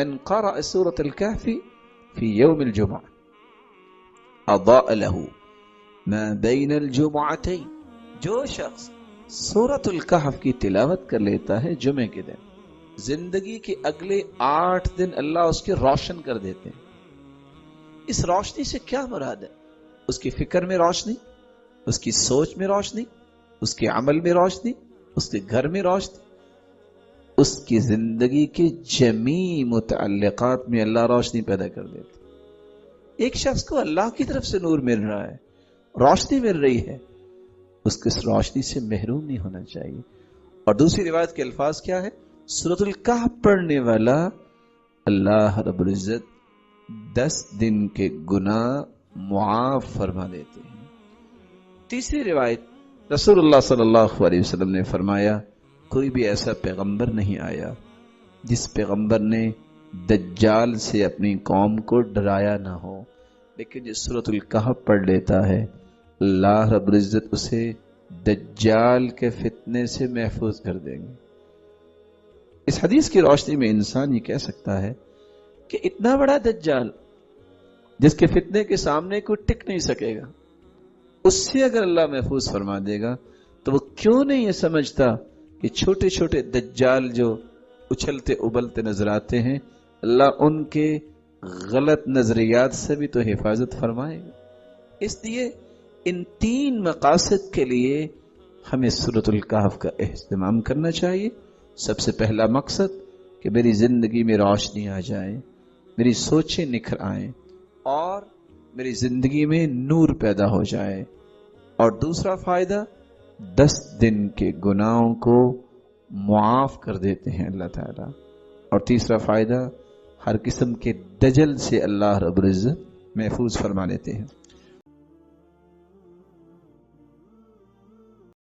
ان قرأ سورة الكهف في يوم الجمعة اضاء له ما بين الجمعتين. جو شخص سورة الکہف کی تلاوت کر لیتا ہے جمعے کے دن، زندگی کے اگلے 8 دن اللہ اس کے روشن کر دیتے ہیں. اس روشنی سے کیا مراد ہے؟ اس کی فکر میں روشنی، اس کی سوچ میں روشنی، اس کے عمل میں روشنی، اس کے گھر میں روشنی، اس کی زندگی کے جمیع متعلقات میں اللہ روشنی پیدا کر دیتے. ایک شخص کو اللہ کی طرف سے نور مل رہا ہے، روشنی مل رہی ہے، اس کو اس روشنی سے محروم نہیں ہونا چاہیے. اور دوسری روایت کے الفاظ کیا ہے؟ سورۃ الکہف پڑھنے والا اللہ رب العزت 10 دن کے گناہ معاف فرما دیتے ہیں. تیسری روایت رسول اللہ صلی اللہ علیہ وسلم نے فرمایا کوئی بھی ایسا پیغمبر نہیں آیا جس پیغمبر نے دجال سے اپنی قوم کو ڈرایا نہ ہو، لیکن جس سورۃ الکہف پڑھ لیتا ہے اللہ رب العزت اسے دجال کے فتنے سے محفوظ کر دیں گے. اس حدیث کی روشنی میں انسان یہ کہہ سکتا ہے کہ اتنا بڑا دجال جس کے فتنے کے سامنے کوئی ٹک نہیں سکے گا، اس سے اگر اللہ محفوظ فرما دے گا تو وہ کیوں نہیں یہ سمجھتا کہ چھوٹے چھوٹے دجال جو اچھلتے ابلتے نظر آتے ہیں اللہ ان کے غلط نظریات سے بھی تو حفاظت فرمائے گا. اس لیے ان 3 مقاصد کے لیے ہمیں سورۃ الکہف کا اہتمام کرنا چاہیے. سب سے پہلا مقصد کہ میری زندگی میں روشنی آ جائے، میری سوچیں نکھر آئیں اور میری زندگی میں نور پیدا ہو جائے. اور دوسرا فائدہ 10 دن کے گناہوں کو معاف کر دیتے ہیں اللہ تعالیٰ. اور تیسرا فائدہ ہر قسم کے دجل سے اللہ رب العزت محفوظ فرما لیتے ہیں.